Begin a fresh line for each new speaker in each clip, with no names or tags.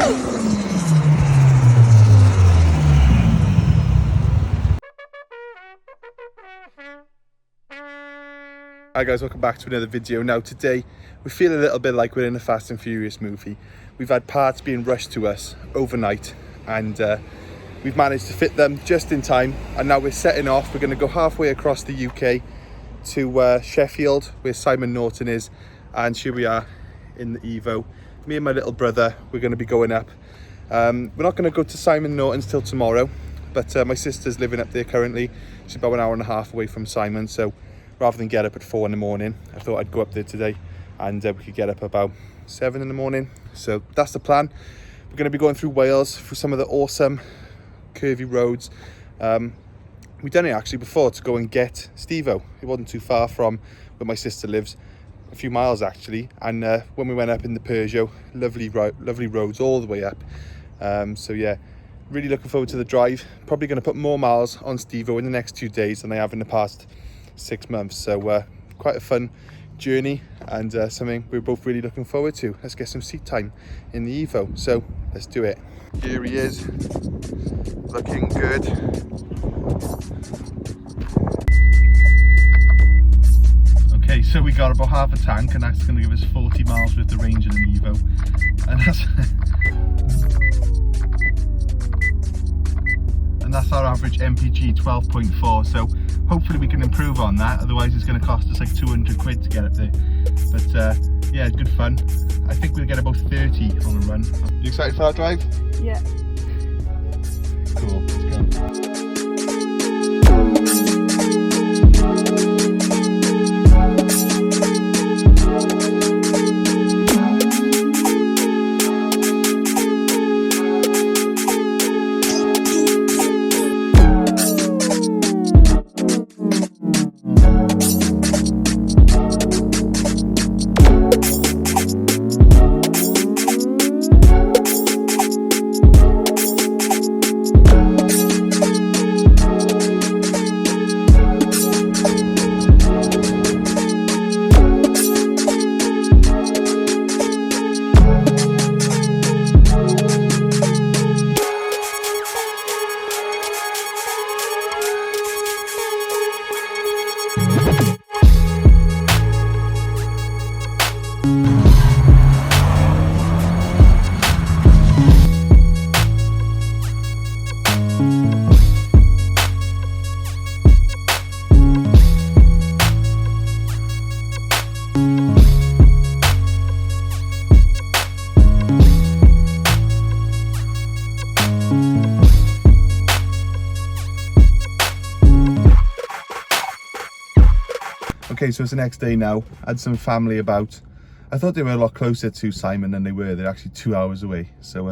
Hi guys, welcome back to another video. Now today we feel a little bit like we're in a Fast and Furious movie. We've had parts being rushed to us overnight and we've managed to fit them just in time, and now we're setting off. We're going to go halfway across the UK to Sheffield where Simon Norton is, and here we are in the EVO. Me and my little brother, we're going to be going up. We're not going to go to Simon Norton's till tomorrow, but my sister's living up there currently. She's about an hour and a half away from Simon, so rather than get up at 4 in the morning, I thought I'd go up there today, and we could get up about 7 in the morning. So that's the plan. We're going to be going through Wales, through some of the awesome curvy roads. We've done it actually before to go and get Stevo. It wasn't too far from where my sister lives, a few miles actually. And when we went up in the Peugeot, lovely roads all the way up. So yeah, really looking forward to the drive. Probably going to put more miles on Stevo in the next 2 days than I have in the past 6 months. So quite a fun journey, and something we're both really looking forward to. Let's get some seat time in the EVO, so let's do it. Here he is, looking good. Okay, so we got about half a tank, and that's going to give us 40 miles worth of range in an EVO, and that's our average MPG 12.4. so hopefully we can improve on that, otherwise it's going to cost us like 200 quid to get up there. But yeah, good fun. I think we'll get about 30 on a run. You excited for our drive?
Yeah.
Cool, let's go. Okay, so it's the next day now. I had some family about. I thought they were a lot closer to Simon than they were. They're actually 2 hours away, so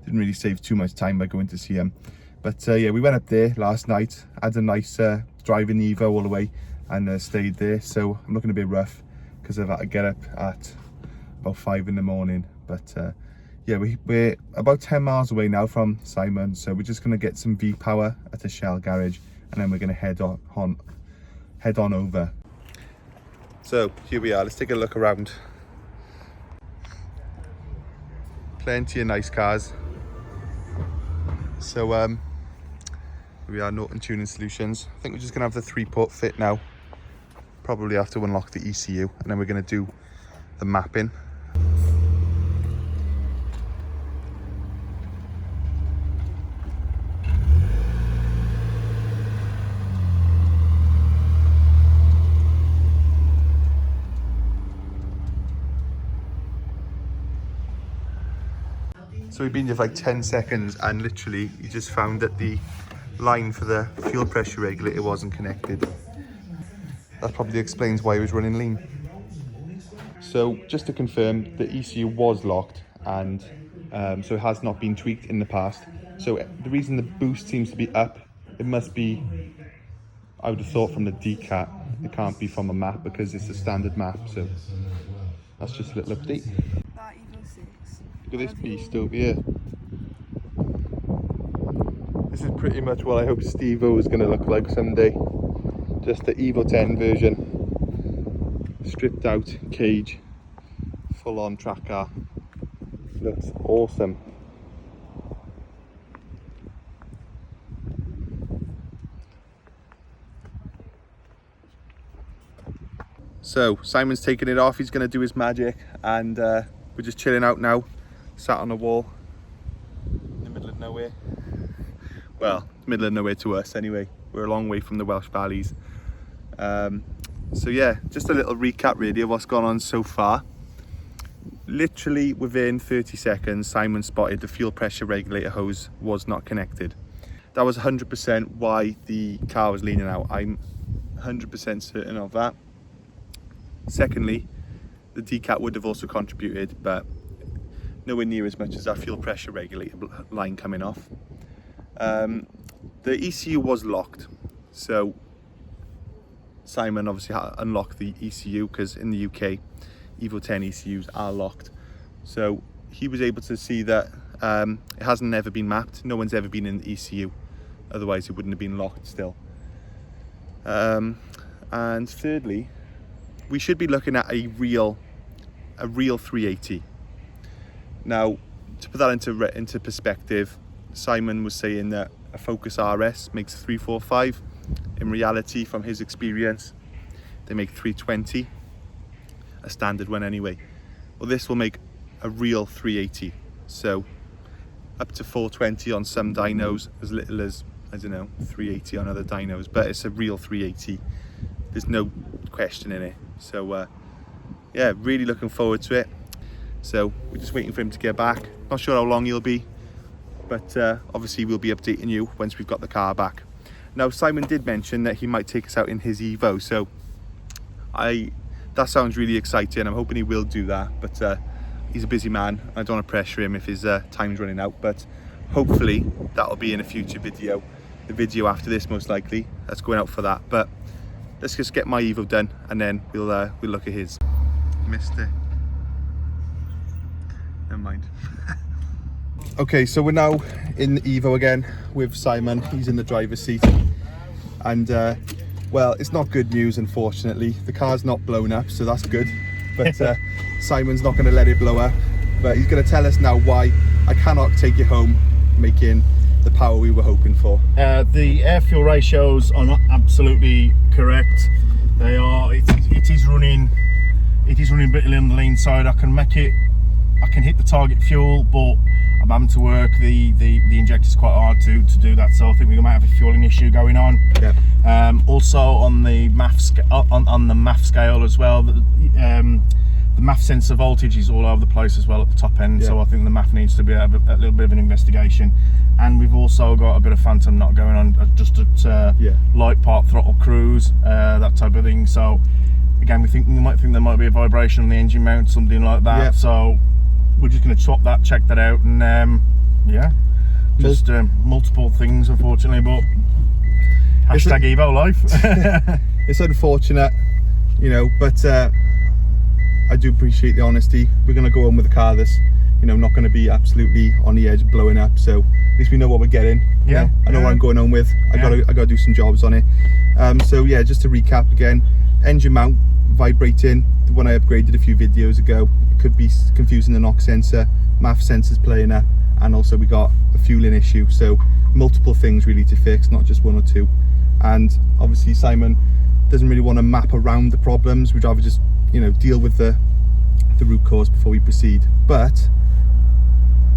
didn't really save too much time by going to see them. But yeah, we went up there last night, had a nice drive in EVO all the way, and stayed there. So I'm looking a bit rough because I've had to get up at about 5 in the morning. But yeah, we're about 10 miles away now from Simon, so we're just going to get some V-Power at the Shell garage, and then we're going to head on over. So here we are, let's take a look around. Plenty of nice cars. So here we are, Norton Tuning Solutions. I think we're just gonna have the 3-port fit now. Probably have to unlock the ECU, and then we're gonna do the mapping. So we've been here for like 10 seconds, and literally you just found that the line for the fuel pressure regulator wasn't connected. That probably explains why it was running lean. So just to confirm, the ECU was locked, and so it has not been tweaked in the past. So the reason the boost seems to be up, it must be, I would have thought, from the DCAT. It can't be from a map because it's a standard map. So that's just a little update.
That EVO 6.
Look at this beast over here. This is pretty much what I hope Stevo is going to look like someday. Just the EVO 10 version. Stripped out cage. Full on track car. Looks awesome. So Simon's taking it off, he's going to do his magic, and we're just chilling out now, sat on a wall in the middle of nowhere. Well, middle of nowhere to us anyway, we're a long way from the Welsh valleys. So yeah, just a little recap really of what's gone on so far. Literally within 30 seconds, Simon spotted the fuel pressure regulator hose was not connected. That was 100% why the car was leaning out. I'm 100% certain of that. Secondly, the decat would have also contributed, but nowhere near as much as our fuel pressure regulator line coming off. The ECU was locked, so Simon obviously had to unlock the ECU because in the UK, EVO 10 ECUs are locked. So he was able to see that it hasn't never been mapped. No one's ever been in the ECU, otherwise it wouldn't have been locked still. And thirdly, we should be looking at a real 380. Now, to put that into perspective, Simon was saying that a Focus RS makes 345. In reality, from his experience, they make 320, a standard one anyway. Well, this will make a real 380, so up to 420 on some dynos, as little as, I don't know, 380 on other dynos, but it's a real 380. There's no question in it. So yeah, really looking forward to it. So we're just waiting for him to get back. Not sure how long he'll be, but obviously we'll be updating you once we've got the car back. Now, Simon did mention that he might take us out in his Evo, so that sounds really exciting. I'm hoping he will do that, but he's a busy man. I don't want to pressure him if his time's running out, but hopefully that'll be in a future video. The video after this, most likely. That's going out for that, but let's just get my Evo done, and then we'll look at his. Missed it. Never mind. Okay, so we're now in the Evo again with Simon. He's in the driver's seat, and well, it's not good news, unfortunately. The car's not blown up, so that's good, but Simon's not going to let it blow up, but he's going to tell us now why I cannot take it home making the power we were hoping for.
The air fuel ratios are not absolutely correct. They are. It is running a bit on the lean side. I can hit the target fuel, but I'm having to work the injectors quite hard to do that, so I think we might have a fueling issue going on. Yeah. Also on the MAF scale as well, the MAF sensor voltage is all over the place as well at the top end. Yeah. So I think the MAF needs to be a little bit of an investigation. And we've also got a bit of phantom knot going on, just at light part throttle cruise, that type of thing. So again, we might think there might be a vibration on the engine mount, something like that. Yeah. So we're just going to swap that, check that out, and yeah, just multiple things, unfortunately, but hashtag Evo life.
It's unfortunate, you know, but I do appreciate the honesty. We're going to go on with a car that's, you know, not going to be absolutely on the edge of blowing up, so at least we know what we're getting. Yeah, I know what I'm going on with. I gotta do some jobs on it. So yeah, just to recap again, engine mount vibrating, the one I upgraded a few videos ago. It could be confusing the knock sensor, MAF sensors playing up, and also we got a fueling issue. So multiple things really to fix, not just one or two. And obviously Simon doesn't really want to map around the problems. We'd rather just, you know, deal with the root cause before we proceed. But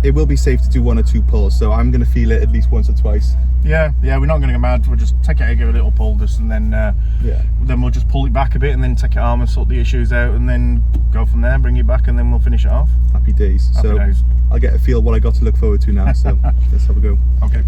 it will be safe to do one or two pulls, so I'm going to feel it at least once or twice. Yeah, we're not going to go mad. We'll just take it out, give it a little pull, just, and then then we'll just pull it back a bit, and then take it home and sort the issues out, and then go from there, bring it back, and then we'll finish it off. Happy days. Happy days. I'll get a feel what I got to look forward to now. So let's have a go. Okay.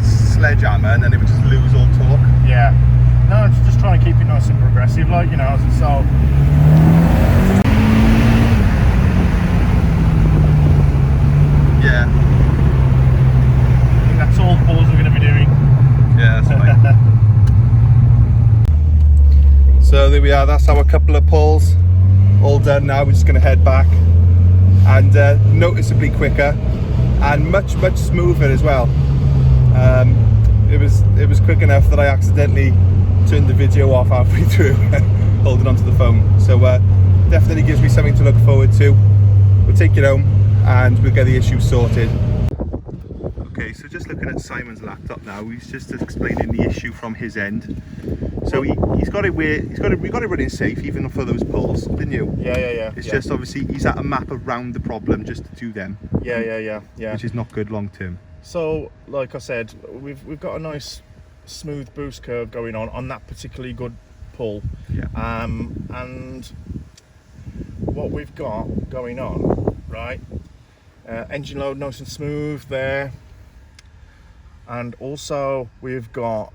Sledgehammer, and then it would just lose all torque. Yeah. No, it's just trying to keep it nice and progressive, like, you know, so. Yeah. I think that's all the pulls we're going to be doing. Yeah, that's fine. yeah, that's our couple of pulls all done now. We're just going to head back, and noticeably quicker and much smoother as well. It was quick enough that I accidentally turned the video off halfway through holding onto the phone. So definitely gives me something to look forward to. We'll take it home and we'll get the issue sorted. Okay, so just looking at Simon's laptop now, he's just explaining the issue from his end. So he's got it running safe even for those pulls, didn't you?
Yeah.
It's just obviously he's at a map around the problem just to do them.
Yeah.
Which is not good long term.
So, like I said, we've got a nice smooth boost curve going on that particularly good pull.
Yeah.
And what we've got going on, right? Engine load nice and smooth there. And also we've got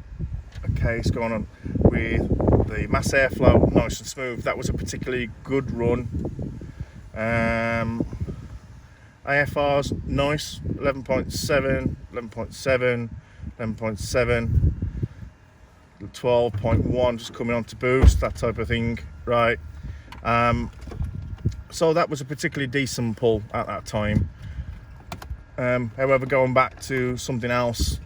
a case going on with the mass airflow nice and smooth. That was a particularly good run. AFR's nice, 11.7, 11.7, 11.7, 12.1 just coming on to boost, that type of thing, right? So that was a particularly decent pull at that time. However, going back to something else,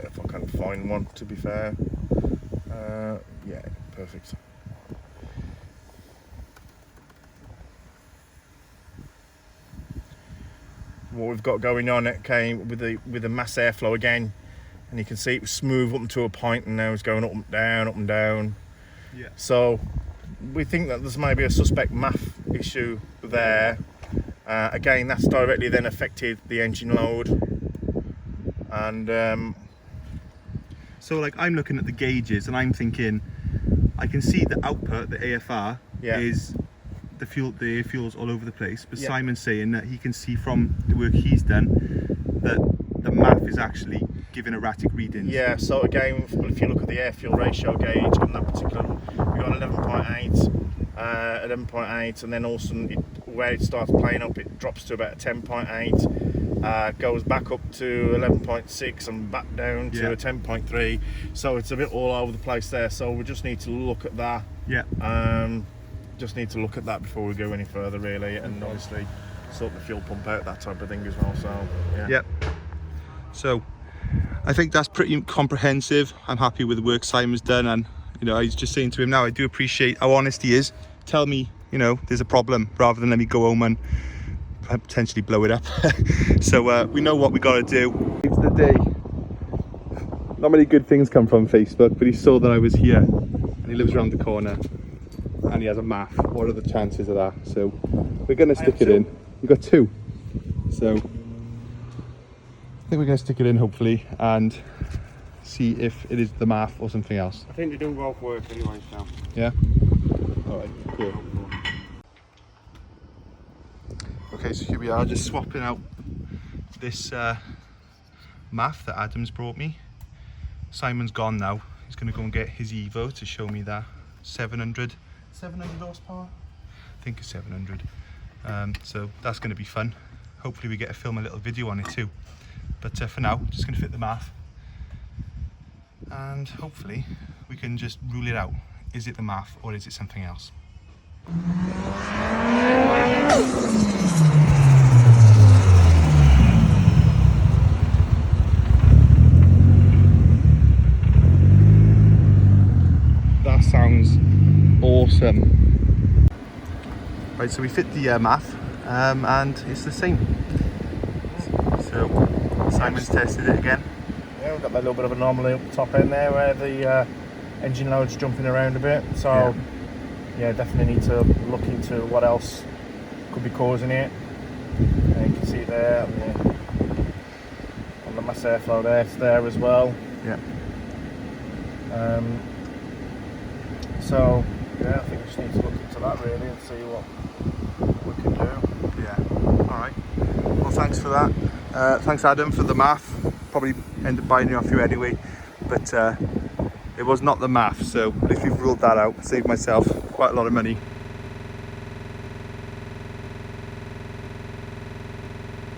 if I can find one, to be fair, yeah, perfect. What we've got going on, it came with the mass airflow again, and you can see it was smooth up to a point, and now it's going up and down.
Yeah.
So we think that there's maybe a suspect MAF issue there. Again, that's directly then affected the engine load. And
so like I'm looking at the gauges and I'm thinking, I can see the output, the AFR, is the fuel's all over the place. But Simon's saying that he can see from the work he's done that the MAF is actually giving erratic readings.
Yeah, so again, if you look at the air fuel ratio gauge on that particular, we got 11.8, and then also where it starts playing up, it drops to about 10.8, goes back up to 11.6 and back down to a 10.3. So it's a bit all over the place there. So we just need to look at that.
Yeah.
Just need to look at that before we go any further, really, and obviously sort the fuel pump out, that type of thing as well. So yeah.
Yep. So I think that's pretty comprehensive. I'm happy with the work Simon's done, and you know, I was just saying to him now, I do appreciate how honest he is. Tell me, you know, there's a problem, rather than let me go home and potentially blow it up. So we know what we got to do. It's the day. Not many good things come from Facebook, but he saw that I was here, and he lives around the corner, and he has a MAF. What are the chances of that? So we're going to stick it in. We've got two. So I think we're going to stick it in, hopefully, and see if it is the MAF or something else.
I think they do both work anyway, so.
Yeah? Alright, cool. Okay, so here we are, just swapping out this MAF that Adam's brought me. Simon's gone now. He's going to go and get his EVO to show me that 700 horsepower? I think it's 700. So that's going to be fun. Hopefully we get to film a little video on it too. But for now, just going to fit the MAF, and hopefully we can just rule it out. Is it the MAF or is it something else? That sounds awesome. Right, so we fit the MAF and it's the same. So Simon's tested it again.
Yeah, we've got that little bit of anomaly up the top end there where the engine load's jumping around a bit. So yeah, definitely need to look into what else could be causing it. And you can see there on the mass airflow there, it's there as well.
Yeah.
So yeah, I think we just need to look into that really and see what we can do.
Yeah. All right. Well, thanks for that. Thanks, Adam, for the MAF. Probably end up buying it off you anyway, but it was not the MAF. So at least we've ruled that out. Saved myself quite a lot of money.